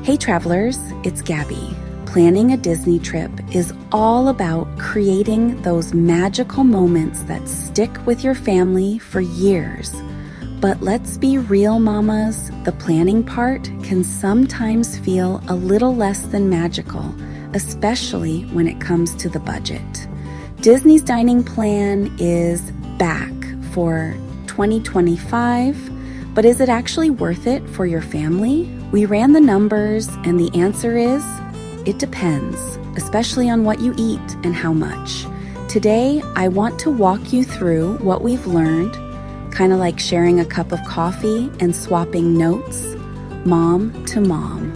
Hey travelers, it's Gabby. Planning a Disney trip is all about creating those magical moments that stick with your family for years. But let's be real, mamas, the planning part can sometimes feel a little less than magical, especially when it comes to the budget. Disney's dining plan is back for 2025, but is it actually worth it for your family? We ran the numbers and the answer is, it depends, especially on what you eat and how much. Today, I want to walk you through what we've learned, kind of like sharing a cup of coffee and swapping notes, mom to mom.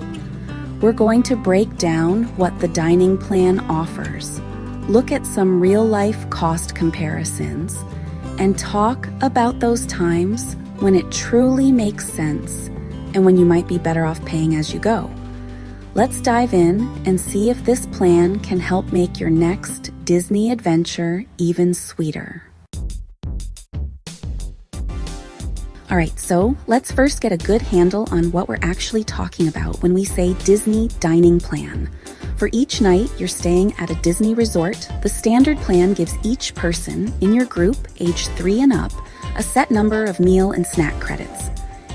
We're going to break down what the dining plan offers, look at some real-life cost comparisons, and talk about those times when it truly makes sense and when you might be better off paying as you go. Let's dive in and see if this plan can help make your next Disney adventure even sweeter. All right, so let's first get a good handle on what we're actually talking about when we say Disney dining plan. For each night you're staying at a Disney resort, the standard plan gives each person in your group, age 3 and up, a set number of meal and snack credits.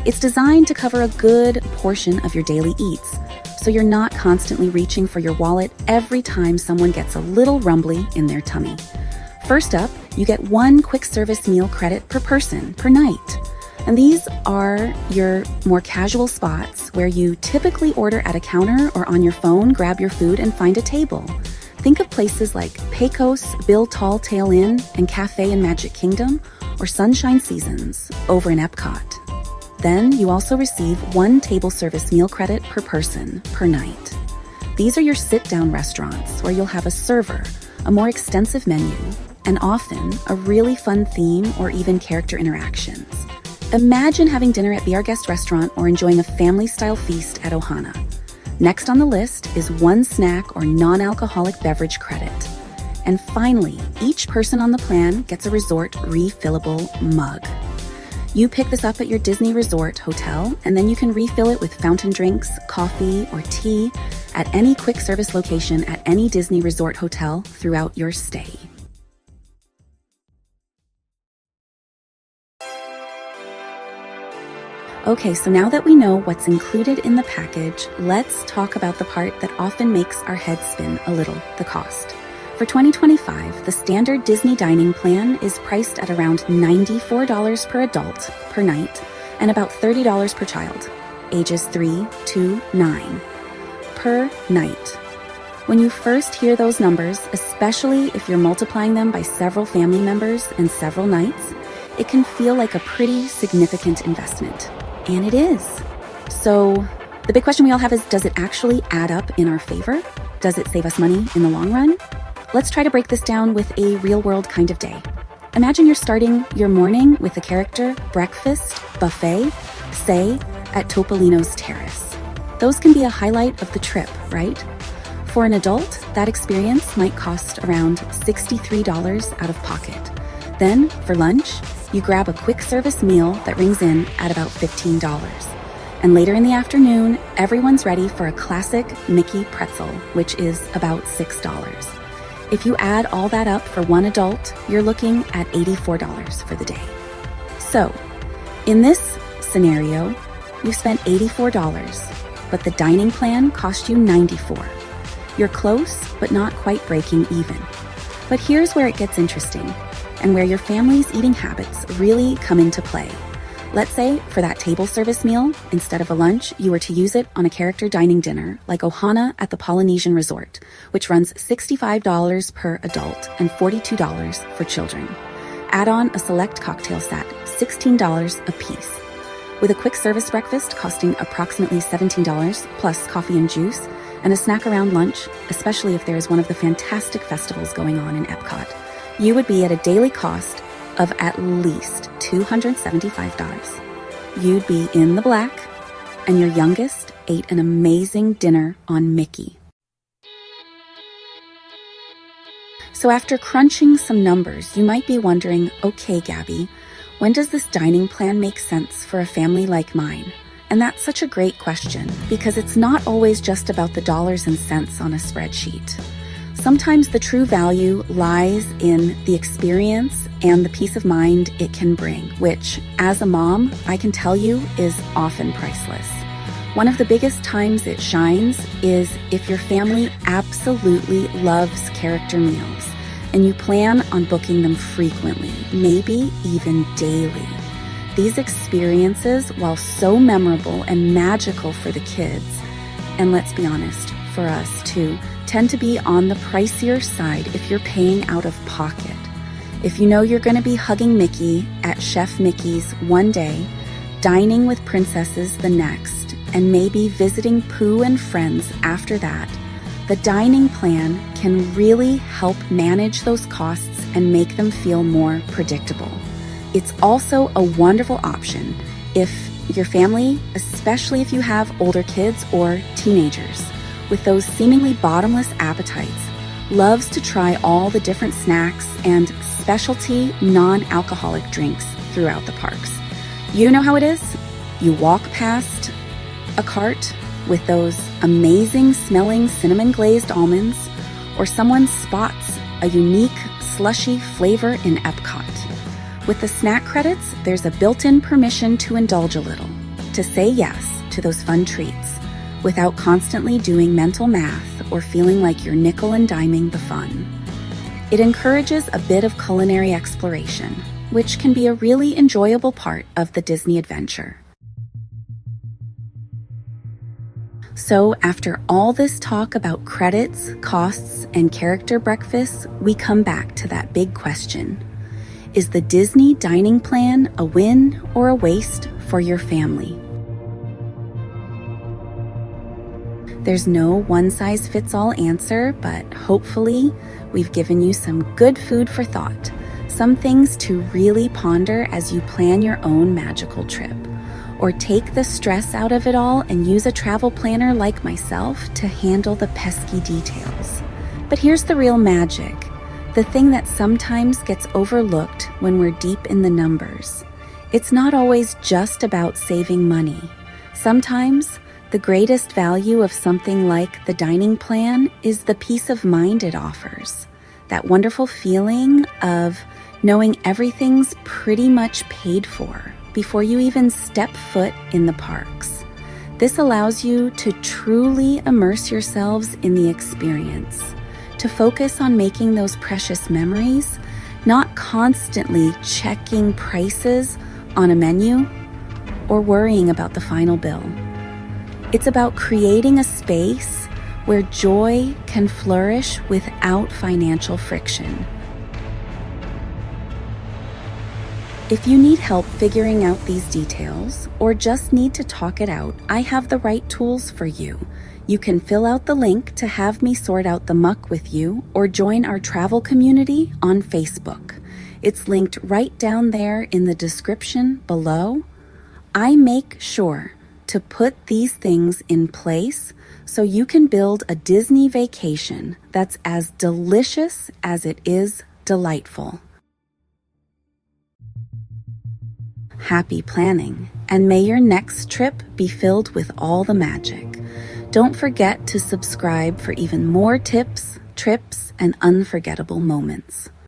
It's designed to cover a good portion of your daily eats, so you're not constantly reaching for your wallet every time someone gets a little rumbly in their tummy. First up, you get 1 quick service meal credit per person per night. And these are your more casual spots where you typically order at a counter or on your phone, grab your food, and find a table. Think of places like Pecos, Bill Tall Tale Inn, and Cafe in Magic Kingdom, or Sunshine Seasons over in Epcot. Then you also receive 1 table service meal credit per person per night. These are your sit-down restaurants where you'll have a server, a more extensive menu, and often a really fun theme or even character interactions. Imagine having dinner at Be Our Guest restaurant or enjoying a family-style feast at Ohana. Next on the list is 1 snack or non-alcoholic beverage credit. And finally, each person on the plan gets a resort refillable mug. You pick this up at your Disney Resort hotel, and then you can refill it with fountain drinks, coffee, or tea at any quick service location at any Disney Resort hotel throughout your stay. Okay, so now that we know what's included in the package, let's talk about the part that often makes our heads spin a little, the cost. For 2025, the standard Disney dining plan is priced at around $94 per adult per night and about $30 per child, ages 3 to 9, per night. When you first hear those numbers, especially if you're multiplying them by several family members and several nights, it can feel like a pretty significant investment. And it is. So the big question we all have is, does it actually add up in our favor? Does it save us money in the long run? Let's try to break this down with a real-world kind of day. Imagine you're starting your morning with a character breakfast buffet, say, at Topolino's Terrace. Those can be a highlight of the trip, right? For an adult, that experience might cost around $63 out of pocket. Then, for lunch, you grab a quick service meal that rings in at about $15. And later in the afternoon, everyone's ready for a classic Mickey pretzel, which is about $6. If you add all that up for 1 adult, you're looking at $84 for the day. So, in this scenario, you've spent $84, but the dining plan cost you $94. You're close, but not quite breaking even. But here's where it gets interesting, and where your family's eating habits really come into play. Let's say for that table service meal, instead of a lunch, you were to use it on a character dining dinner like Ohana at the Polynesian Resort, which runs $65 per adult and $42 for children. Add on a select cocktail set, $16 a piece. With a quick service breakfast costing approximately $17 plus coffee and juice, and a snack around lunch, especially if there is one of the fantastic festivals going on in Epcot, you would be at a daily cost of at least $275. You'd be in the black, and your youngest ate an amazing dinner on Mickey. So after crunching some numbers, you might be wondering, okay, Gabby, when does this dining plan make sense for a family like mine? And that's such a great question because it's not always just about the dollars and cents on a spreadsheet. Sometimes the true value lies in the experience and the peace of mind it can bring, which, as a mom, I can tell you is often priceless. One of the biggest times it shines is if your family absolutely loves character meals and you plan on booking them frequently, maybe even daily. These experiences, while so memorable and magical for the kids, and let's be honest, for us too, tend to be on the pricier side if you're paying out of pocket. If you know you're going to be hugging Mickey at Chef Mickey's one day, dining with princesses the next, and maybe visiting Pooh and friends after that, the dining plan can really help manage those costs and make them feel more predictable. It's also a wonderful option if your family, especially if you have older kids or teenagers, with those seemingly bottomless appetites, loves to try all the different snacks and specialty non-alcoholic drinks throughout the parks. You know how it is? You walk past a cart with those amazing smelling cinnamon glazed almonds, or someone spots a unique slushy flavor in Epcot. With the snack credits, there's a built-in permission to indulge a little, to say yes to those fun treats, without constantly doing mental math or feeling like you're nickel and diming the fun. It encourages a bit of culinary exploration, which can be a really enjoyable part of the Disney adventure. So after all this talk about credits, costs, and character breakfasts, we come back to that big question. Is the Disney dining plan a win or a waste for your family? There's no one-size-fits-all answer, but hopefully we've given you some good food for thought, some things to really ponder as you plan your own magical trip. Or take the stress out of it all and use a travel planner like myself to handle the pesky details. But here's the real magic, the thing that sometimes gets overlooked when we're deep in the numbers. It's not always just about saving money. Sometimes the greatest value of something like the dining plan is the peace of mind it offers. That wonderful feeling of knowing everything's pretty much paid for before you even step foot in the parks. This allows you to truly immerse yourselves in the experience, to focus on making those precious memories, not constantly checking prices on a menu or worrying about the final bill. It's about creating a space where joy can flourish without financial friction. If you need help figuring out these details or just need to talk it out, I have the right tools for you. You can fill out the link to have me sort out the muck with you or join our travel community on Facebook. It's linked right down there in the description below. I make sure to put these things in place so you can build a Disney vacation that's as delicious as it is delightful. Happy planning, and may your next trip be filled with all the magic. Don't forget to subscribe for even more tips, trips, and unforgettable moments.